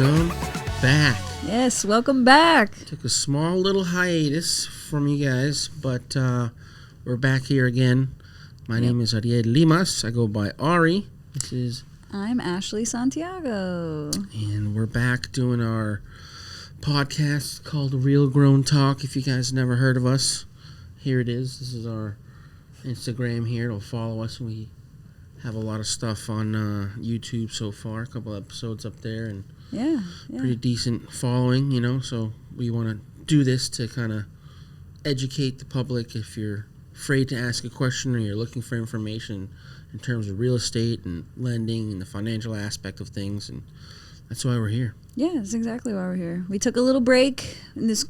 welcome back. Yes, welcome back. Took a small little hiatus from you guys, but we're back here again. My name is Ari and Limas. I go by Ari. I'm Ashley Santiago. And we're back doing our podcast called Real Grown Talk. If you guys never heard of us, here it is. This is our Instagram here. It'll follow us. We have a lot of stuff on YouTube so far. A couple episodes up there, and pretty decent following, so we want to do this to kind of educate the public. If you're afraid to ask a question or you're looking for information in terms of real estate and lending and the financial aspect of things, and that's why we're here. Yeah, that's exactly why we're here. We took a little break in this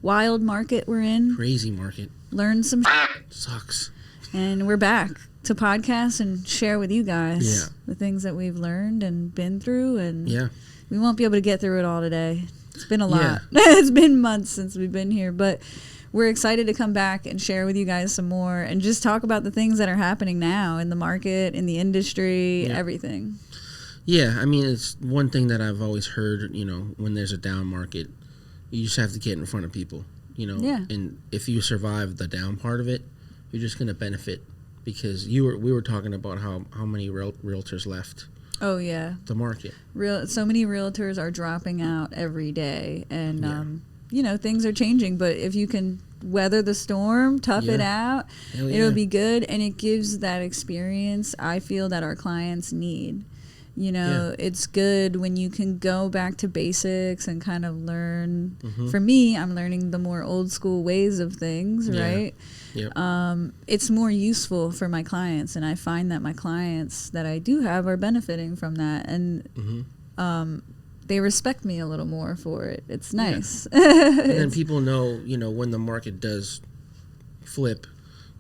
wild market we're in. Crazy market. Learned some Sucks. And we're back to podcast and share with you guys the things that we've learned and been through, and we won't be able to get through it all today. It's been a lot. It's been months since we've been here, but we're excited to come back and share with you guys some more and just talk about the things that are happening now in the market, in the industry, everything. Yeah, I mean, it's one thing that I've always heard, when there's a down market, you just have to get in front of people, and if you survive the down part of it, you're just going to benefit. Because we were talking about how many realtors left. Oh yeah, the market. So many realtors are dropping out every day, and things are changing. But if you can weather the storm, tough it out, it'll be good, and it gives that experience I feel that our clients need. It's good when you can go back to basics and kind of learn. Mm-hmm. For me, I'm learning the more old school ways of things, right? Yep. It's more useful for my clients, and I find that my clients that I do have are benefiting from that, and they respect me a little more for it. It's nice. Yeah. And then people know, when the market does flip,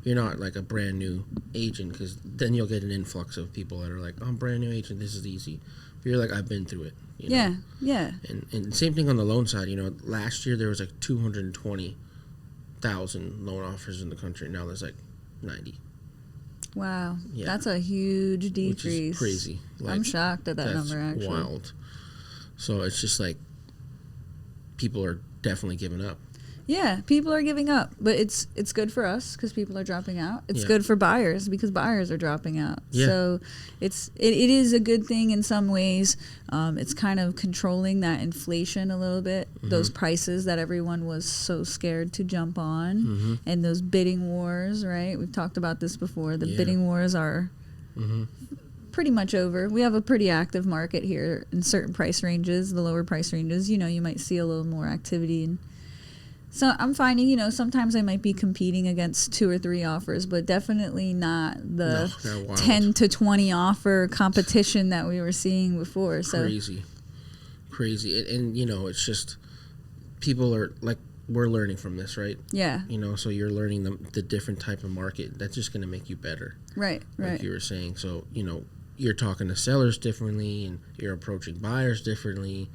you're not like a brand new agent, because then you'll get an influx of people that are like, I'm a brand new agent, this is easy. But you're like, I've been through it. Yeah. And same thing on the loan side. Last year there was like 220,000 loan offers in the country. Now there's like 90. Wow. Yeah. That's a huge decrease. Which is crazy. I'm shocked at that number, actually. Wild. So it's just like people are definitely giving up. Yeah, people are giving up, but it's good for us because people are dropping out. It's good for buyers because buyers are dropping out. Yeah. So it is a good thing in some ways. It's kind of controlling that inflation a little bit, those prices that everyone was so scared to jump on, and those bidding wars, right? We've talked about this before. The bidding wars are pretty much over. We have a pretty active market here in certain price ranges, the lower price ranges. You might see a little more activity and so I'm finding, sometimes I might be competing against 2 or 3 offers, but definitely not the 10 to 20 offer competition that we were seeing before. So Crazy. And it's just people are like, we're learning from this, right? Yeah. So you're learning the different type of market. That's just going to make you better. Right. Like you were saying. So, you're talking to sellers differently and you're approaching buyers differently.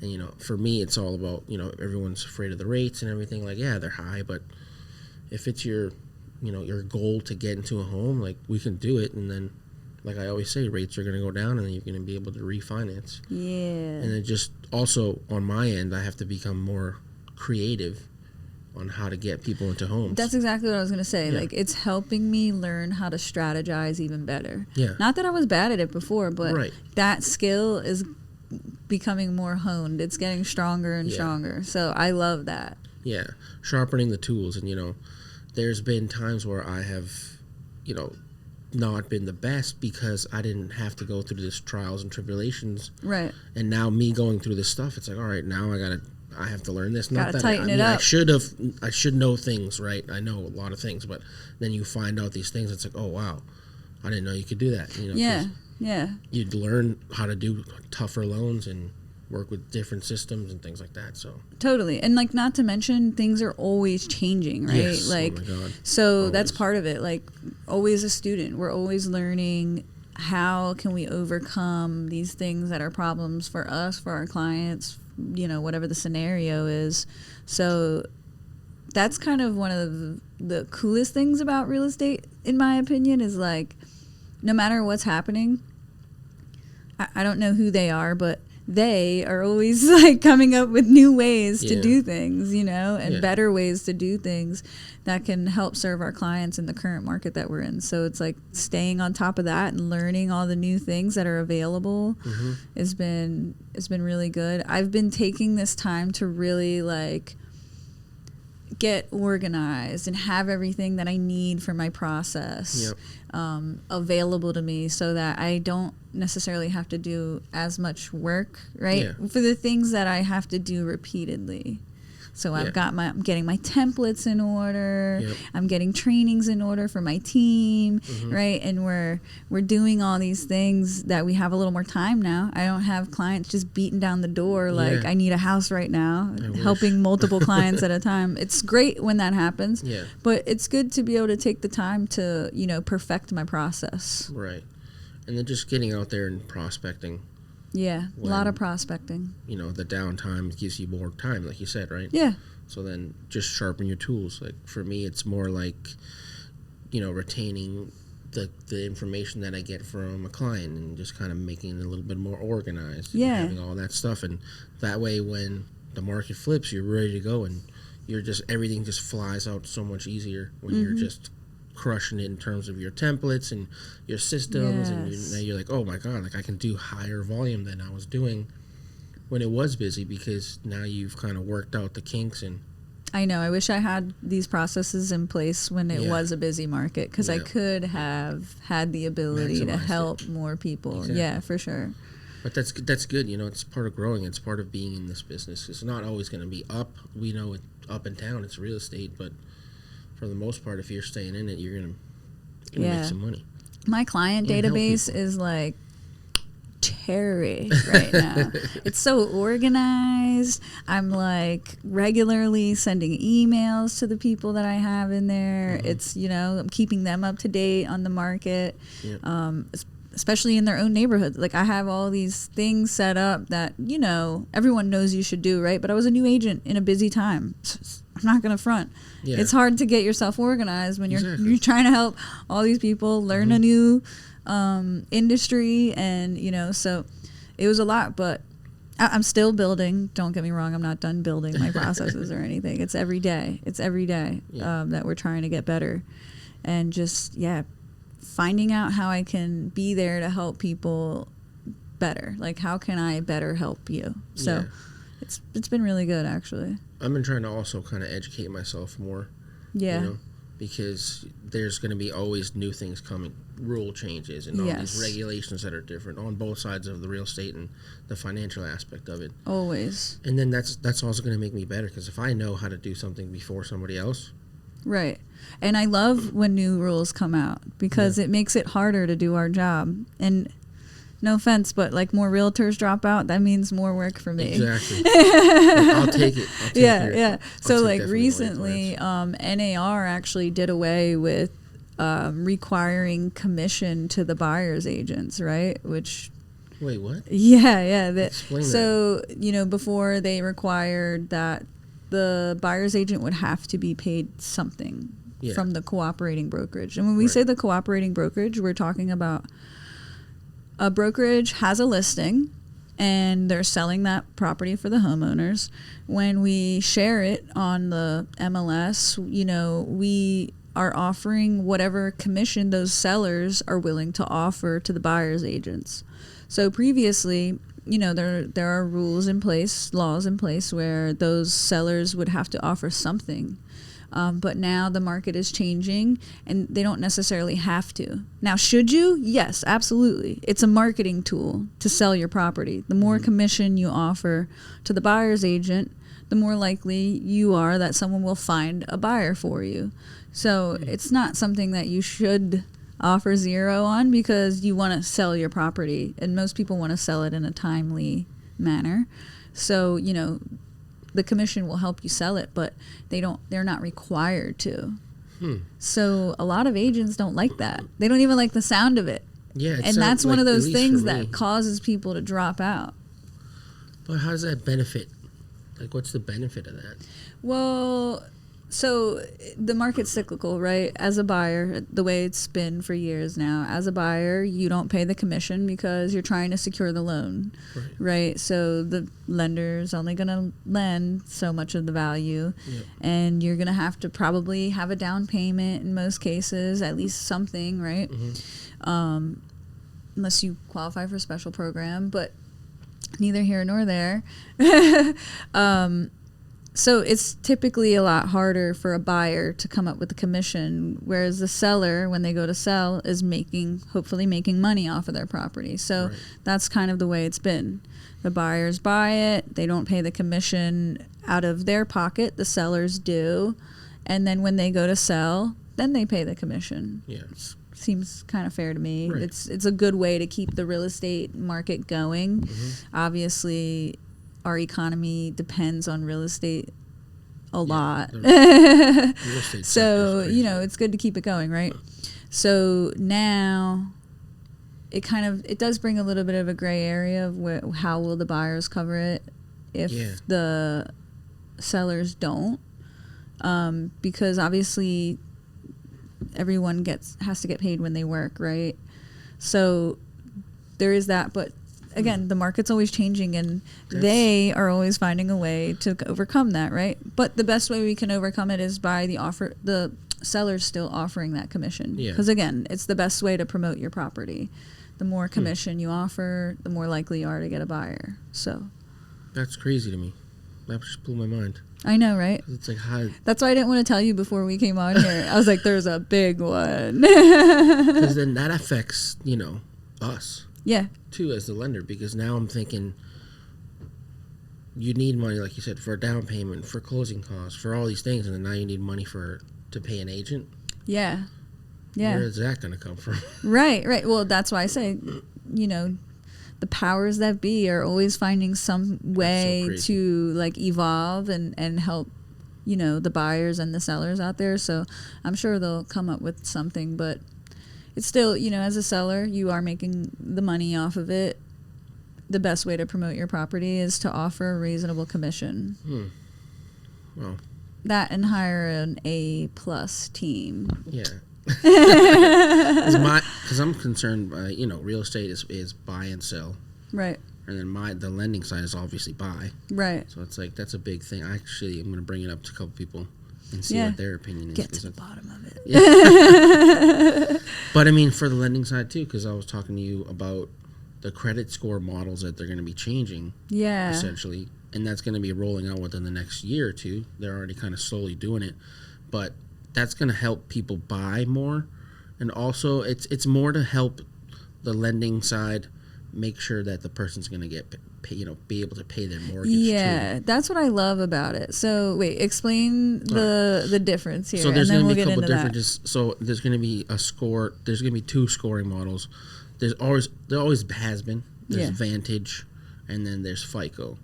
And, for me, it's all about, everyone's afraid of the rates and everything. Like, yeah, they're high, but if it's your goal to get into a home, like, we can do it. And then, like I always say, rates are going to go down and then you're going to be able to refinance. Yeah. And then just also on my end, I have to become more creative on how to get people into homes. That's exactly what I was going to say. Yeah. Like, it's helping me learn how to strategize even better. Yeah. Not that I was bad at it before, but that skill is becoming more honed. It's getting stronger and stronger. So I love that. Yeah. Sharpening the tools. And, there's been times where I have, not been the best because I didn't have to go through this trials and tribulations. Right. And now me going through this stuff, it's like, all right, now I have to learn this. Not that tighten it up. I should know things, right? I know a lot of things, but then you find out these things. It's like, oh, wow, I didn't know you could do that. Yeah. You'd learn how to do tougher loans and work with different systems and things like that. So totally. And like, not to mention, things are always changing, right? Yes. Like, oh my God. So always. That's part of it. Like, always a student, we're always learning how can we overcome these things that are problems for us, for our clients, whatever the scenario is. So that's kind of one of the coolest things about real estate, in my opinion, is like, no matter what's happening, I don't know who they are, but they are always like coming up with new ways to do things, you know, and better ways to do things that can help serve our clients in the current market that we're in. So it's like staying on top of that and learning all the new things that are available has been really good. I've been taking this time to really like get organized and have everything that I need for my process available to me, so that I don't necessarily have to do as much work, right? For the things that I have to do repeatedly. So I'm getting my templates in order. I'm getting trainings in order for my team, right? And we're doing all these things that we have a little more time now. I don't have clients just beating down the door like I need a house right now, helping multiple clients at a time. It's great when that happens, but it's good to be able to take the time to, you know, perfect my process. Right. And then just getting out there and prospecting. Yeah, a lot of prospecting. You know, the downtime gives you more time, like you said, right? Yeah. So then just sharpen your tools. Like for me, it's more like, you know, retaining the information that I get from a client and just kind of making it a little bit more organized. Yeah. And having all that stuff. And that way when the market flips, you're ready to go and you're just, everything just flies out so much easier when you're just crushing it in terms of your templates and your systems, and now you're like, oh my god, like I can do higher volume than I was doing when it was busy, because now you've kind of worked out the kinks. And I know, I wish I had these processes in place when it was a busy market, because I could have had the ability to help more people. Exactly. Yeah, for sure. But that's good, you know. It's part of growing. It's part of being in this business. It's not always going to be up. We know it up and down. It's real estate, but for the most part, if you're staying in it, you're gonna make some money. My client database is like cherry right now. It's so organized. I'm like regularly sending emails to the people that I have in there. It's, you know, I'm keeping them up to date on the market, especially in their own neighborhood. Like I have all these things set up that, you know, everyone knows you should do, right? But I was a new agent in a busy time. I'm not going to front. Yeah. It's hard to get yourself organized when you're trying to help all these people learn a new industry, and, you know, so it was a lot, but I'm still building. Don't get me wrong. I'm not done building my processes or anything. It's every day. That we're trying to get better, and just, finding out how I can be there to help people better. Like, how can I better help you? So it's been really good, actually. I've been trying to also kind of educate myself more. Yeah. You know, because there's going to be always new things coming, rule changes and all these regulations that are different on both sides of the real estate and the financial aspect of it. Always. And then that's also going to make me better, because if I know how to do something before somebody else. Right. And I love when new rules come out, because it makes it harder to do our job. And no offense, but like more realtors drop out, that means more work for me. Exactly. I'll take it. So like recently, NAR actually did away with requiring commission to the buyer's agents, right? Which... Wait, what? Yeah. Explain that. So, you know, before they required that the buyer's agent would have to be paid something from the cooperating brokerage. And when we say the cooperating brokerage, we're talking about a brokerage has a listing and they're selling that property for the homeowners. When we share it on the MLS, you know, we are offering whatever commission those sellers are willing to offer to the buyer's agents. So previously, you know, there are rules in place, laws in place where those sellers would have to offer something. But now the market is changing and they don't necessarily have to. Now, should you? Yes, absolutely. It's a marketing tool to sell your property. The more commission you offer to the buyer's agent, the more likely you are that someone will find a buyer for you. So it's not something that you should offer zero on, because you want to sell your property, and most people want to sell it in a timely manner. So, you know, the commission will help you sell it, but they're not required to. So a lot of agents don't like that. They don't even like the sound of it. Yeah. And that's one of those things that causes people to drop out. But how does that benefit? Like, what's the benefit of that? Well, So the market's cyclical, right? As a buyer, the way it's been for years now, as a buyer, you don't pay the commission because you're trying to secure the loan, right? So the lender's only going to lend so much of the value, and you're going to have to probably have a down payment in most cases, at least something, right? Unless you qualify for a special program, but neither here nor there. So it's typically a lot harder for a buyer to come up with a commission, whereas the seller, when they go to sell, is hopefully making money off of their property. So that's kind of the way it's been. The buyers buy it, they don't pay the commission out of their pocket, the sellers do, and then when they go to sell, then they pay the commission. Yes. Seems kind of fair to me. It's a good way to keep the real estate market going. Obviously, our economy depends on real estate a lot. So, it's good to keep it going, right? So now it does bring a little bit of a gray area of how will the buyers cover it if the sellers don't. Because obviously everyone has to get paid when they work, right? So there is that, but again, the market's always changing, and they are always finding a way to overcome that, right? But the best way we can overcome it is by the seller's still offering that commission. Because again, it's the best way to promote your property. The more commission you offer, the more likely you are to get a buyer. So that's crazy to me. That just blew my mind. I know, right? It's like how. That's why I didn't want to tell you before we came on here. I was like, "There's a big one." Because then that affects, us. Yeah. Too, as the lender, because now I'm thinking you need money, like you said, for a down payment, for closing costs, for all these things, and then now you need money to pay an agent. Yeah. Where is that going to come from? Right. Well, that's why I say, the powers that be are always finding some way to evolve and help, the buyers and the sellers out there. So I'm sure they'll come up with something, but it's still, as a seller, you are making the money off of it. The best way to promote your property is to offer a reasonable commission. Well, that and hire an A+ team. Yeah. Because I'm concerned by, real estate is buy and sell. Right. And then the lending side is obviously buy. Right. So it's that's a big thing. Actually, I'm going to bring it up to a couple people and see what their opinion is. Get to the bottom of it. Yeah. But I mean, for the lending side too, because I was talking to you about the credit score models that they're going to be changing. Yeah. Essentially. And that's going to be rolling out within the next year or two. They're already kind of slowly doing it. But that's going to help people buy more. And also, it's more to help the lending side make sure that the person's going to get be able to pay their mortgage. Yeah, that's what I love about it. So wait, explain the difference here. So there's going to be a couple differences. So there's going to be a score. There's going to be two scoring models. There always has been. There's Vantage, and then there's FICO.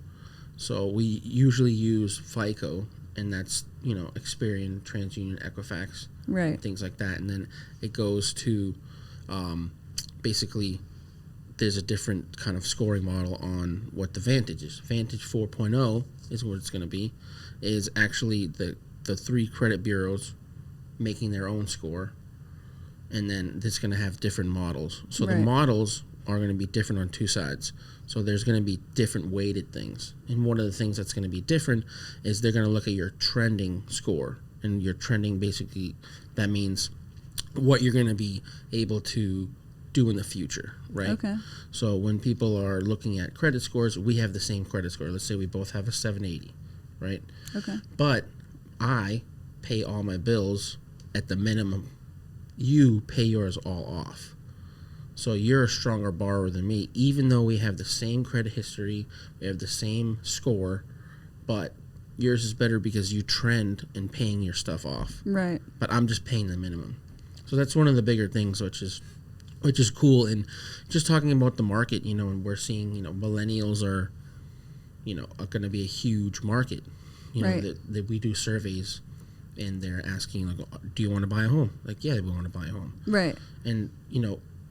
So we usually use FICO, and that's Experian, TransUnion, Equifax, right? Things like that, and then it goes to basically. There's a different kind of scoring model on what the Vantage is. Vantage 4.0 is what it's going to be. Is actually the three credit bureaus making their own score, and then it's going to have different models. So the models are going to be different on two sides. So there's going to be different weighted things. And one of the things that's going to be different is they're going to look at your trending score. And your trending, basically, that means what you're going to be able to do in the future, right? Okay. So when people are looking at credit scores, we have the same credit score. Let's say we both have a 780, right? Okay. But I pay all my bills at the minimum. You pay yours all off. So you're a stronger borrower than me, even though we have the same credit history, we have the same score, but yours is better because you trend in paying your stuff off. Right. But I'm just paying the minimum. So that's one of the bigger things, which is cool. And just talking about the market, and we're seeing, millennials are going to be a huge market. That we do surveys, and they're asking, do you want to buy a home? Like, yeah, we want to buy a home. Right. And,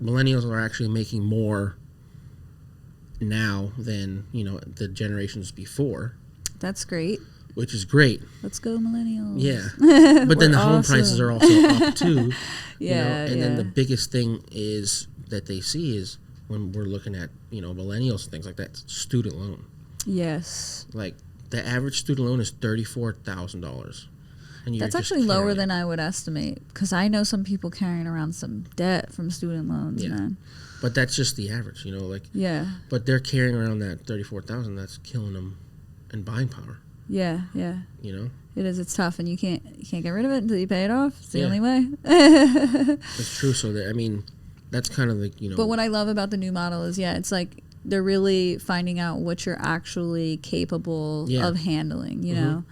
millennials are actually making more now than, the generations before. That's great. which is great. Let's go millennials. Yeah. But then the home prices are also up too. Yeah. And then the biggest thing is that they see is when we're looking at, millennials and things like that, student loan. Yes. Like the average student loan is $34,000. That's actually lower than I would estimate, because I know some people carrying around some debt from student loans, man. But that's just the average, Yeah. But they're carrying around that $34,000. That's killing them in buying power. Yeah. It is. It's tough, and you can't get rid of it until you pay it off. It's the only way. That's true. So that's kind of like But what I love about the new model is, it's like they're really finding out what you're actually capable of handling. You know.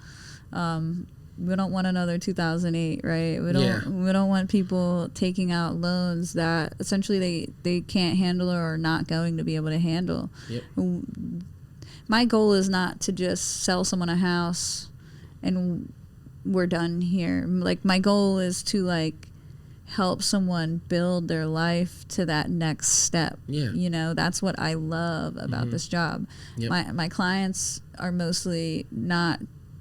We don't want another 2008, right? We don't want people taking out loans that essentially they can't handle or are not going to be able to handle. Yep. My goal is not to just sell someone a house and we're done here. Like, my goal is to help someone build their life to that next step. Yeah. That's what I love about this job. Yep. My clients are mostly not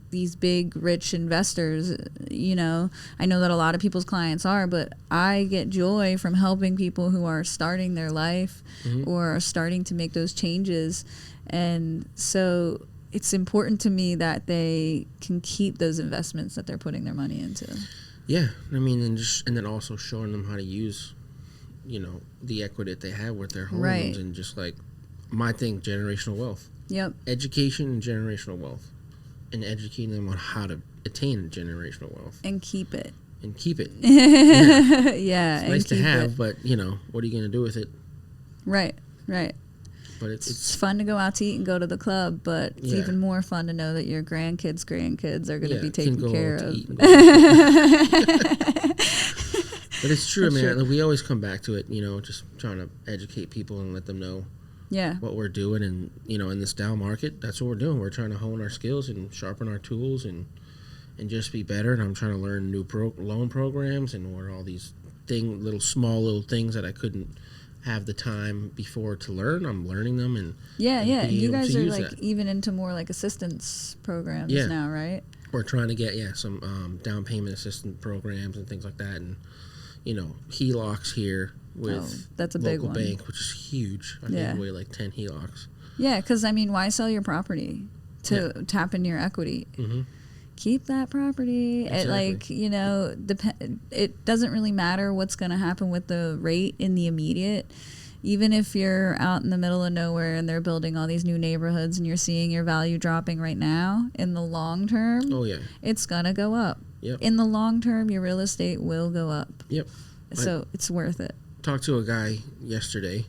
these big rich investors. I know that a lot of people's clients are, but I get joy from helping people who are starting their life or are starting to make those changes. And so it's important to me that they can keep those investments that they're putting their money into. Yeah. And then also showing them how to use the equity that they have with their homes. Right. And just my thing, generational wealth. Yep. Education and generational wealth. And educating them on how to attain generational wealth. And keep it. Yeah. It's nice to have, but, what are you going to do with it? Right. But it's fun to go out to eat and go to the club, but it's even more fun to know that your grandkids are going to be taken care of. But it's true, That's man. true. We always come back to it, just trying to educate people and let them know what we're doing. And, in this down market, that's what we're doing. We're trying to hone our skills and sharpen our tools and just be better. And I'm trying to learn new loan programs and what are all these small things that I couldn't have the time before to learn. I'm learning them. And you guys are even into more assistance programs now, right? We're trying to get some down payment assistance programs and things like that. And, HELOCs here with that's a local big one. bank, which is huge. I think we 10 HELOCs. Yeah, because why sell your property to tap into your equity? Mm-hmm. Keep that property. Exactly. It doesn't really matter what's going to happen with the rate in the immediate. Even if you're out in the middle of nowhere and they're building all these new neighborhoods and you're seeing your value dropping right now, in the long term, it's going to go up. Yep. In the long term, your real estate will go up. Yep. So it's worth it. Talked to a guy yesterday,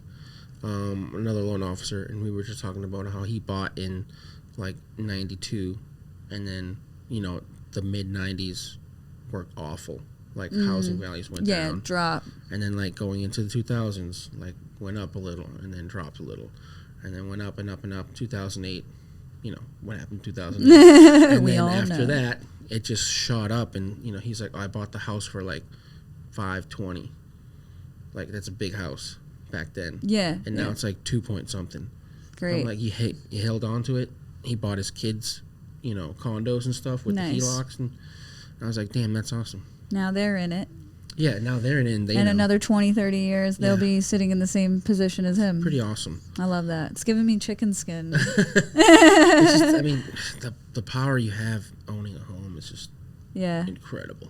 another loan officer, and we were just talking about how he bought in 92, and then the mid 90s were awful. Housing values went down. Yeah, drop. And then going into the 2000s, went up a little and then dropped a little, and then went up and up and up. 2008, what happened in 2008? And then after that, it just shot up. And he's like, I bought the house for $520. That's a big house back then. Yeah. And now it's 2 point something. Great. I'm he held on to it. He bought his kids, condos and stuff with the HELOCs, and I was like, damn, that's awesome. Now they're in it. Yeah, now they're in it. And and another 20, 30 years, they'll be sitting in the same position as him. Pretty awesome. I love that. It's giving me chicken skin. It's just, the power you have owning a home is just incredible.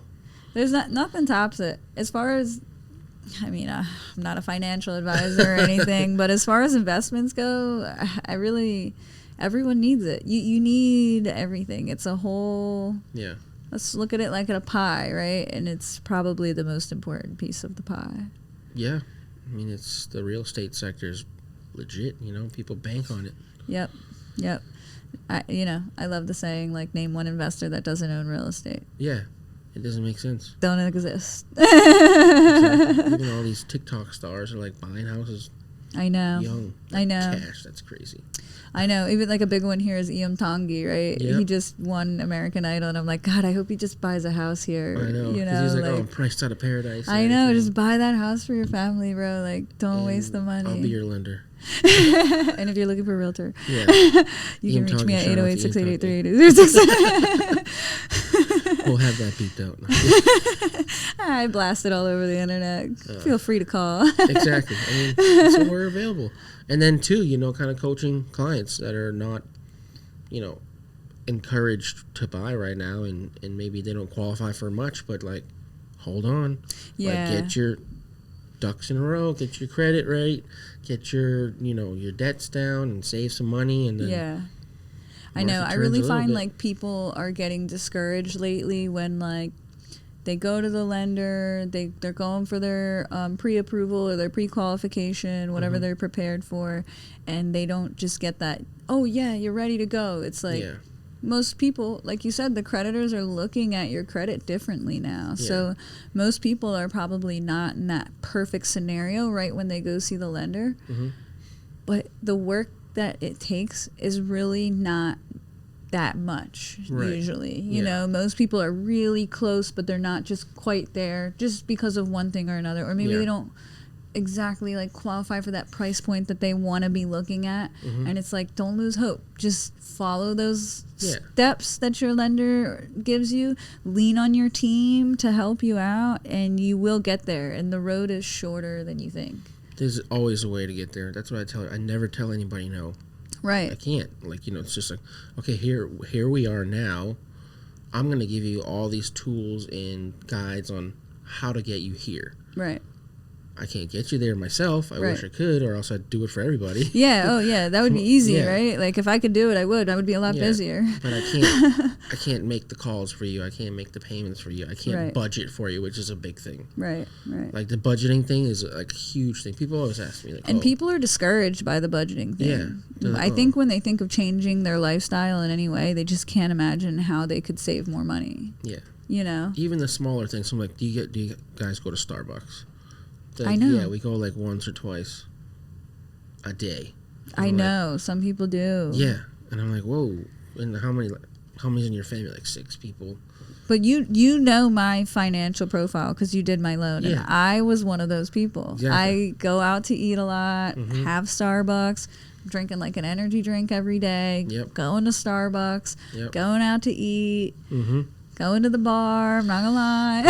There's nothing tops it. As far as, I'm not a financial advisor or anything, but as far as investments go, everyone needs it. You need everything. It's a whole... Yeah. Let's look at it like a pie, right? And it's probably the most important piece of the pie. Yeah. It's the real estate sector is legit, people bank on it. Yep. I love the saying, name one investor that doesn't own real estate. Yeah. It doesn't make sense. Don't exist. Exactly. Even all these TikTok stars are buying houses. I know. Young. I know. Cash. That's crazy. I know. Even a big one here is Iam Tongi, right? Yep. He just won American Idol, and I'm like, God, I hope he just buys a house here. I know. He's I'm priced out of paradise. I know. Just buy that house for your family, bro. Don't waste the money. I'll be your lender. And if you're looking for a realtor, Yeah. you can reach me at 808-688-3886. We'll have that beeped out. I blast it all over the internet. Feel free to call. Exactly. I mean, so we're available. And then, too, kind of coaching clients that are not, encouraged to buy right now, and maybe they don't qualify for much, but, like, hold on. Yeah. Like, get your ducks in a row, get your credit right, get your, your debts down and save some money. And then yeah. I know. I really find, like, people are getting discouraged lately when, like, they go to the lender, they're going for their pre-approval or their pre-qualification, whatever they're prepared for, and they don't just get that, oh, yeah, you're ready to go. It's like most people, like you said, the creditors are looking at your credit differently now. Yeah. So most people are probably not in that perfect scenario right when they go see the lender. Mm-hmm. But the work that it takes is really not that much usually. You know, most people are really close, but they're not just quite there just because of one thing or another. Or maybe they don't exactly like qualify for that price point that they want to be looking at. Mm-hmm. And it's like, don't lose hope. Just follow those steps that your lender gives you. Lean on your team to help you out, and you will get there. And the road is shorter than you think. There's always a way to get there. That's what I tell you. I never tell anybody no. Right. I can't. Like, it's just like, okay, here we are now. I'm going to give you all these tools and guides on how to get you here. Right. I can't get you there myself. I wish I could, or else I'd do it for everybody. Yeah. Oh, yeah. That would be easy, right? Like, if I could do it, I would. I would be a lot busier. But I can't. I can't make the calls for you. I can't make the payments for you. I can't budget for you, which is a big thing. Right. Right. Like, the budgeting thing is like a huge thing. People always ask me, like, and people are discouraged by the budgeting thing. Yeah. I think when they think of changing their lifestyle in any way, they just can't imagine how they could save more money. Yeah. Even the smaller things. So I'm like, do you guys go to Starbucks? I know. Yeah, we go like once or twice a day. I know. Some people do. Yeah. And I'm like, whoa. And how many's in your family? Like 6 people. But you know my financial profile because you did my loan. Yeah. And I was one of those people. Exactly. I go out to eat a lot, have Starbucks, drinking like an energy drink every day, going to Starbucks, going out to eat, going to the bar. I'm not going to lie.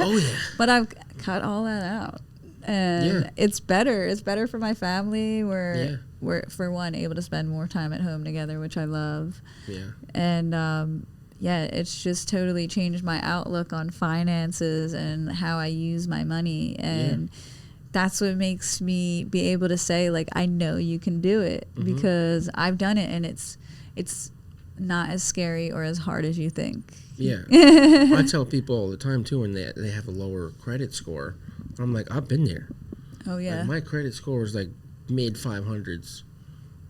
Oh, yeah. But I've cut all that out, and it's better. It's better for my family. We're for one able to spend more time at home together, which I love. Yeah, and it's just totally changed my outlook on finances and how I use my money, and that's what makes me be able to say, like, I know you can do it because I've done it, and it's not as scary or as hard as you think. Yeah. I tell people all the time, too, when they have a lower credit score, I'm like, I've been there. Oh, yeah. Like, my credit score was, like, mid-500s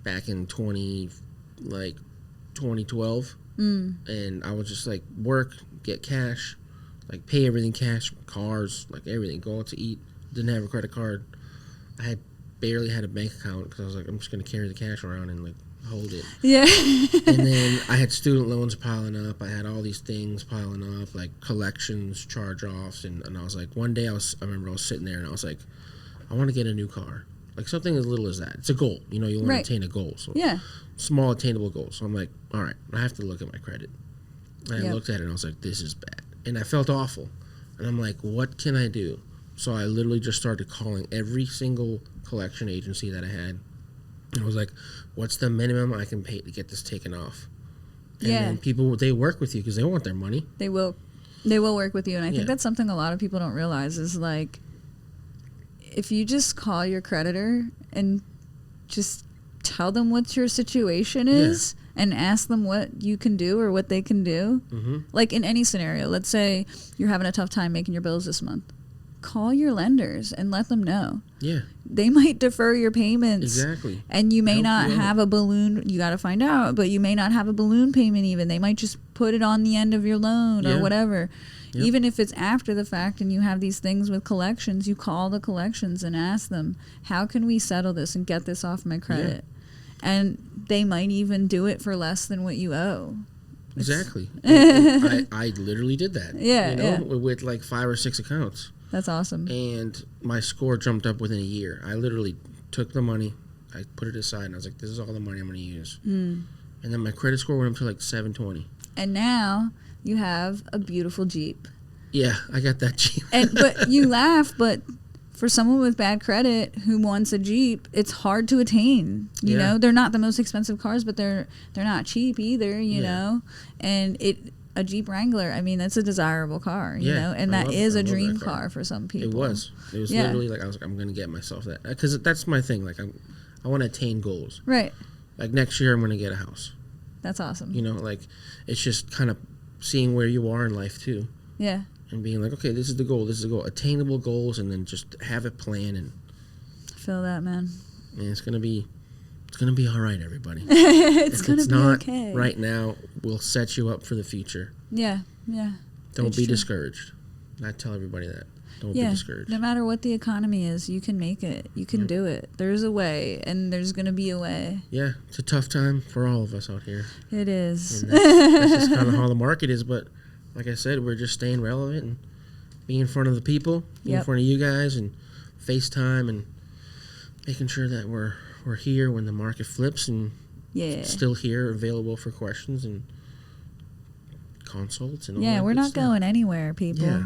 back in 2012. And I would just, like, work, get cash, like, pay everything cash, cars, like, everything, go out to eat. Didn't have a credit card. I barely had a bank account because I was like, I'm just going to carry the cash around and, like, hold it. Yeah. And then I had student loans piling up. I had all these things piling up, like collections, charge-offs, and I was like, one day I remember I was sitting there and I was like, I want to get a new car. Like something as little as that. It's a goal. You want to attain a goal. So small attainable goals. So I'm like, all right, I have to look at my credit. And I looked at it and I was like, this is bad. And I felt awful. And I'm like, what can I do? So I literally just started calling every single collection agency that I had. And I was like, what's the minimum I can pay to get this taken off? And then people, they work with you because they want their money. They will work with you. And I think that's something a lot of people don't realize is, like, if you just call your creditor and just tell them what your situation is and ask them what you can do or what they can do. Like in any scenario, let's say you're having a tough time making your bills this month. Call your lenders and let them know. Yeah. They might defer your payments. Exactly. And you may not have a balloon. You got to find out, but you may not have a balloon payment even. They might just put it on the end of your loan or whatever. Yep. Even if it's after the fact and you have these things with collections, you call the collections and ask them, how can we settle this and get this off my credit? Yeah. And they might even do it for less than what you owe. Exactly. I literally did that. Yeah. With like 5 or 6 accounts. That's awesome. And my score jumped up within a year. I literally took the money, I put it aside, and I was like, this is all the money I'm going to use. Mm. And then my credit score went up to like 720. And now you have a beautiful Jeep. Yeah, I got that Jeep. But you laugh, but for someone with bad credit who wants a Jeep, it's hard to attain. You know, they're not the most expensive cars, but they're not cheap either, you know. And a Jeep Wrangler, I mean, that's a desirable car, you know, and that is a dream car for some people. It was literally like, I was like, I'm going to get myself that. Because that's my thing. Like, I want to attain goals. Right. Like, next year I'm going to get a house. That's awesome. You know, like, it's just kind of seeing where you are in life, too. Yeah. And being like, okay, this is the goal. This is the goal. Attainable goals, and then just have it planned. And feel that, man. And it's gonna be all right, everybody. It's if gonna it's be not okay. Right now, we'll set you up for the future. Yeah. Don't be discouraged. I tell everybody that. Don't be discouraged. No matter what the economy is, you can make it. You can do it. There's a way, and there's gonna be a way. Yeah, it's a tough time for all of us out here. It is. And that's just kind of how the market is, but. Like I said, we're just staying relevant and being in front of the people, being in front of you guys, and FaceTime, and making sure that we're here when the market flips, and still here, available for questions and consults and all that. Yeah, we're not stuff. going anywhere, people. Yeah.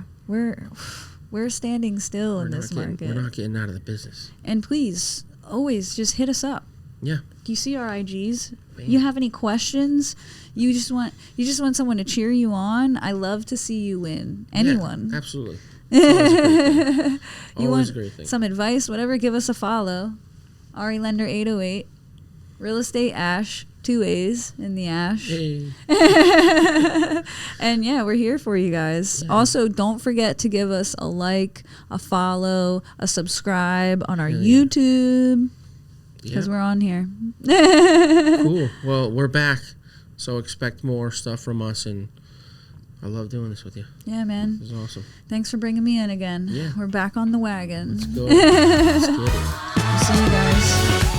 We're standing still in this market. We're not getting out of the business. And please, always just hit us up. Yeah. Do you see our IGs? You have any questions? You just want someone to cheer you on? I love to see you win. Anyone. Yeah, absolutely. You want some advice, whatever, give us a follow. Ari Lender 808. Real Estate Ash, 2 A's in the Ash. Hey. And we're here for you guys. Yeah. Also, don't forget to give us a like, a follow, a subscribe on our YouTube. Because we're on here. Cool. Well, we're back. So expect more stuff from us. And I love doing this with you. Yeah, man. This is awesome. Thanks for bringing me in again. Yeah. We're back on the wagon. Let's go. Let's get it. See you guys.